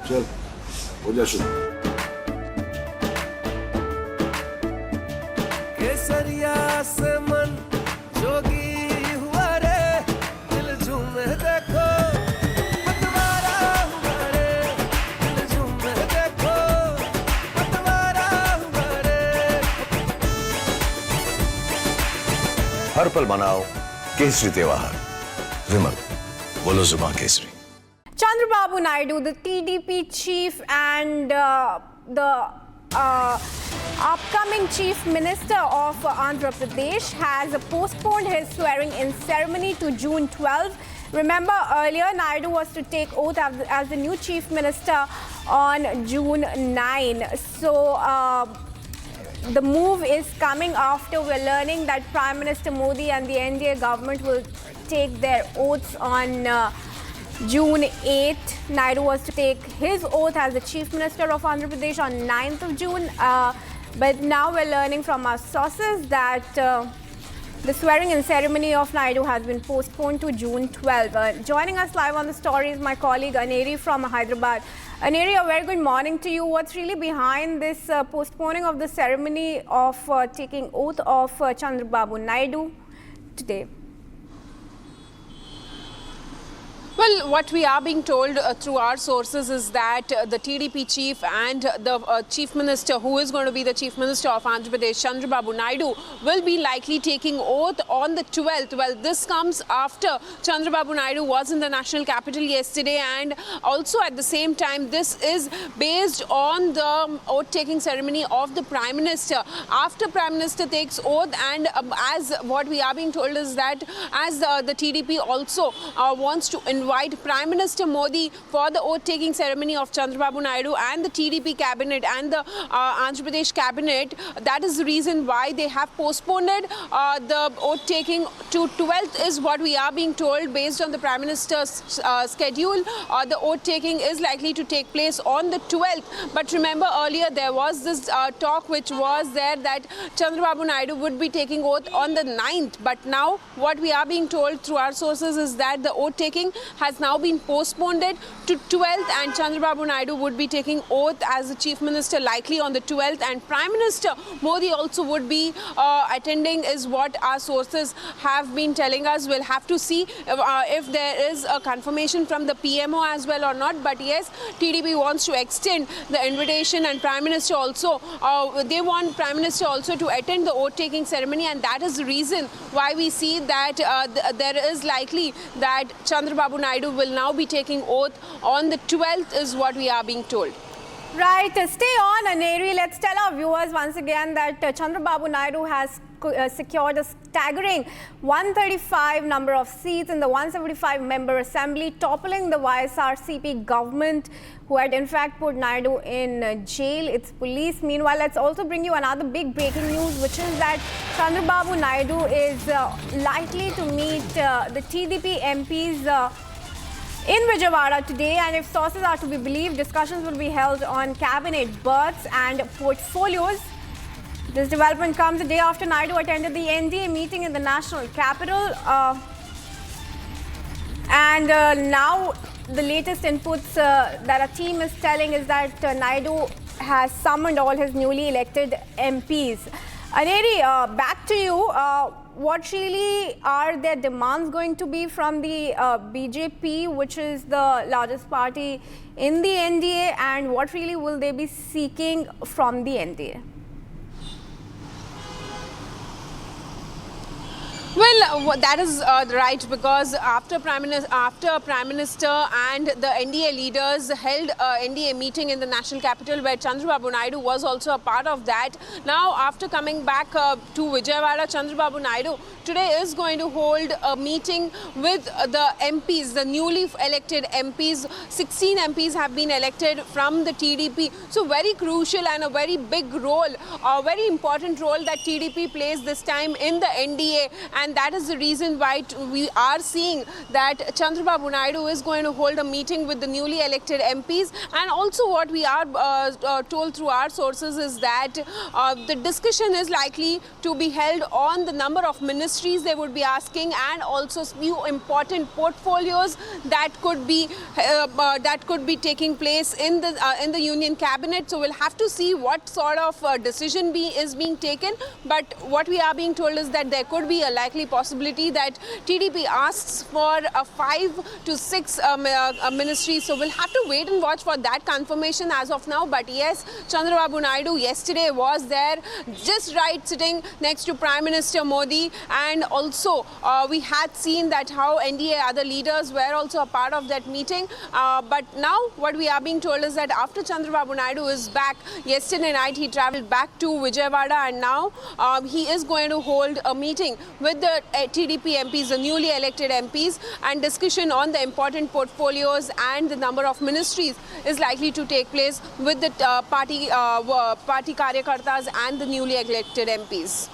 चल हो जा शुरू। केसरिया से मन जोगी हुआ रे, दिल झूमे देखो पतवारा हुआ रे, दिल झूमे देखो पतवारा हुआ रे। हर पल मनाओ केसरी त्योहार। विमल, बोलो जुबान Kesari. Chandrababu Naidu, the TDP chief and the upcoming chief minister of Andhra Pradesh, has postponed his swearing-in ceremony to June 12. Remember, earlier Naidu was to take oath as the new chief minister on June 9. So the move is coming after we're learning that Prime Minister Modi and the NDA government will take their oaths on June 8th. Naidu was to take his oath as the Chief Minister of Andhra Pradesh on 9th of June. But now we're learning from our sources that the swearing-in ceremony of Naidu has been postponed to June 12. Joining us live on the story is my colleague Aneri from Hyderabad. Aneri, a very good morning to you. What's really behind this postponing of the ceremony of taking oath of Chandrababu Naidu today? Well, what we are being told through our sources is that the TDP chief and the chief minister, who is going to be the chief minister of Andhra Pradesh, Chandrababu Naidu, will be likely taking oath on the 12th. Well, this comes after Chandrababu Naidu was in the national capital yesterday, and also at the same time, this is based on the oath-taking ceremony of the Prime Minister. After Prime Minister takes oath, and as what we are being told is that as the TDP also wants to invite Prime Minister Modi for the oath-taking ceremony of Chandrababu Naidu and the TDP cabinet and the Andhra Pradesh cabinet. That is the reason why they have postponed the oath-taking to 12th is what we are being told based on the Prime Minister's schedule. The oath-taking is likely to take place on the 12th. But remember, earlier there was this talk which was there that Chandrababu Naidu would be taking oath on the 9th. But now what we are being told through our sources is that the oath-taking has now been postponed to 12th, and Chandrababu Naidu would be taking oath as the chief minister likely on the 12th, and Prime Minister Modi also would be attending is what our sources have been telling us. We'll have to see if there is a confirmation from the PMO as well or not. But yes, TDP wants to extend the invitation, and Prime Minister also, they want Prime Minister also to attend the oath-taking ceremony, and that is the reason why we see that there is likely that Chandrababu Naidu will now be taking oath on the 12th is what we are being told. Right. Stay on, Aneri. Let's tell our viewers once again that Chandrababu Naidu has secured a staggering 135 number of seats in the 175-member assembly, toppling the YSRCP government, who had in fact put Naidu in jail. Its police. Meanwhile, let's also bring you another big breaking news, which is that Chandrababu Naidu is likely to meet the TDP MPs in Vijayawada today, and if sources are to be believed, discussions will be held on cabinet berths and portfolios. This development comes a day after Naidu attended the NDA meeting in the national capital. And now the latest inputs that our team is telling is that Naidu has summoned all his newly elected MPs. Aneri, back to you. What really are their demands going to be from the BJP, which is the largest party in the NDA, and what really will they be seeking from the NDA? Well, that is right, because after Prime Minister and the NDA leaders held NDA meeting in the national capital, where Chandrababu Naidu was also a part of that. Now, after coming back to Vijayawada, Chandrababu Naidu today is going to hold a meeting with the MPs, the newly elected MPs. 16 MPs have been elected from the TDP. So very crucial and a very big role, a very important role that TDP plays this time in the NDA. and that is the reason why we are seeing that Chandrababu Naidu is going to hold a meeting with the newly elected MPs. And also what we are told through our sources is that the discussion is likely to be held on the number of ministries they would be asking, and also few important portfolios that could be taking place in the union cabinet. So we'll have to see what sort of decision is being taken. But what we are being told is that there could be a likely possibility that TDP asks for 5 to 6 ministries. So we'll have to wait and watch for that confirmation as of now. But yes, Chandrababu Naidu yesterday was there, just right, sitting next to Prime Minister Modi, and also we had seen that how NDA other leaders were also a part of that meeting. But now what we are being told is that after Chandrababu Naidu is back, yesterday night he travelled back to Vijayawada, and now he is going to hold a meeting with the TDP MPs, the newly elected MPs, and discussion on the important portfolios and the number of ministries is likely to take place with the party karyakartas and the newly elected MPs.